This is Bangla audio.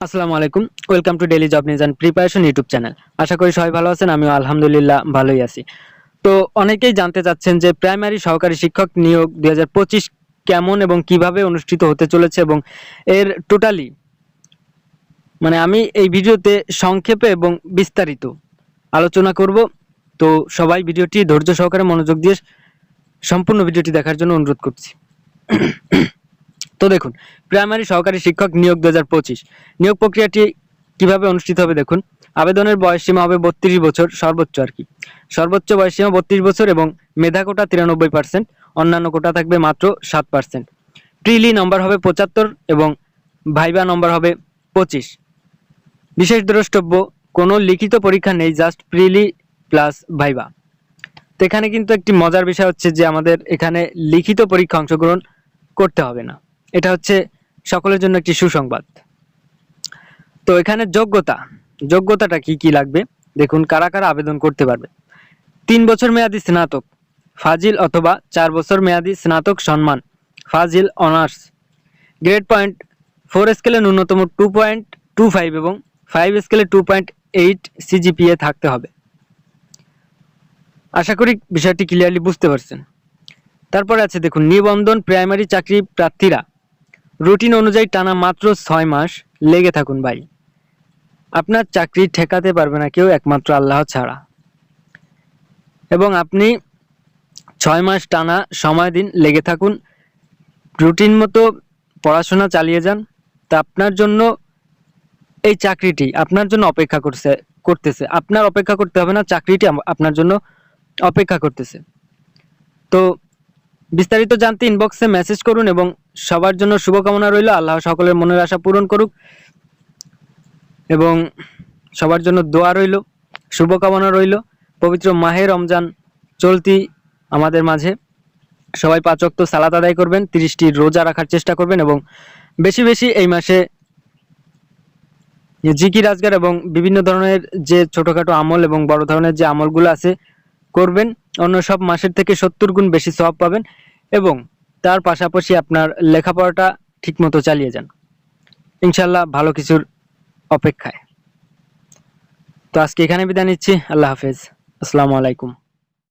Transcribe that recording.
আসসালামু আলাইকুম। Welcome to daily job news and preparation YouTube channel. আশা করি সবাই ভালো আছেন, আমিও আলহামদুলিল্লাহ ভালোই আছি। তো অনেকেই জানতে চাচ্ছেন যে প্রাইমারি সহকারী শিক্ষক নিয়োগ 2025 কেমন এবং কিভাবে অনুষ্ঠিত হতে চলেছে এবং এর টোটালি আমি এই ভিডিওতে সংক্ষেপে এবং বিস্তারিত আলোচনা করব। তো সবাই ভিডিওটি ধৈর্য সহকারে মনোযোগ দিয়ে সম্পূর্ণ ভিডিওটি দেখার জন্য অনুরোধ করছি। তো দেখুন, প্রাইমারি সহকারী শিক্ষক নিয়োগ 2025 নিয়োগ প্রক্রিয়াটি কিভাবে অনুষ্ঠিত হবে দেখুন। আবেদনের বয়সসীমা হবে 32 বছর, সর্বোচ্চ সর্বোচ্চ বয়সসীমা 32 বছর এবং মেধা কোটা 93%, অন্যান্য কোটা থাকবে মাত্র 7%। প্রিলি নম্বর হবে 75 এবং ভাইবা নম্বর হবে 25। বিশেষ দ্রষ্টব্য, কোনো লিখিত পরীক্ষা নেই, জাস্ট প্রিলি প্লাস ভাইবা। তো এখানে কিন্তু একটি মজার বিষয় হচ্ছে যে আমাদের এখানে লিখিত পরীক্ষা অংশগ্রহণ করতে হবে না। এটা হচ্ছে সকলের জন্য একটি সুসংবাদ। তো এখানে যোগ্যতাটা কি লাগবে দেখুন। কারা কারা আবেদন করতে পারবে? 3 বছর মেয়াদী স্নাতক ফাজিল অথবা 4 বছর মেয়াদী স্নাতক সম্মান ফাজিল অনার্স, গ্রেড পয়েন্ট 4 স্কেলে ন্যূনতম 2.25 এবং 5 স্কেলে 2.8 সিজিপিএ থাকতে হবে। আশা করি বিষয়টি ক্লিয়ারলি বুঝতে পারছেন। তারপরে আছে দেখুন, নিবন্ধন প্রাইমারি চাকরি প্রার্থীরা রুটিন অনুযায়ী টানা মাত্র 6 মাস লেগে থাকুন ভাই। আপনার চাকরি ঠেকাতে পারবে না কেউ, একমাত্র আল্লাহ ছাড়া। এবং আপনি 6 মাস টানা সময় দিন, লেগে থাকুন, রুটিন মতো পড়াশোনা চালিয়ে যান। তা আপনার জন্য এই চাকরিটি আপনার জন্য অপেক্ষা করতেছে। আপনার অপেক্ষা করতে হবে না, চাকরিটি আপনার জন্য অপেক্ষা করতেছে। তো বিস্তারিত জানতে ইনবক্সে মেসেজ করুন এবং সবার জন্য শুভকামনা রইল। আল্লাহ সকলের মনের আশা পূরণ করুক এবং সবার জন্য দোয়া রইল, শুভকামনা রইল। পবিত্র মাহে রমজান চলতি আমাদের মাঝে, সবাই 5 ওয়াক্ত সালাত আদায় করবেন, 30টি রোজা রাখার চেষ্টা করবেন এবং বেশি বেশি এই মাসে জিকির আজগার এবং বিভিন্ন ধরনের যে ছোটোখাটো আমল এবং বড় ধরনের যে আমলগুলো আছে করবেন। অন্য সব মাসের থেকে 70 গুণ বেশি সওয়াব পাবেন এবং তার পাশাপাশি আপনার লেখাপড়াটা ঠিকমতো চালিয়ে যান, ইনশাল্লাহ ভালো কিছুর অপেক্ষায়। তো আজকে এখানে বিদায় নিচ্ছি। আল্লাহ হাফেজ, আসসালামু আলাইকুম।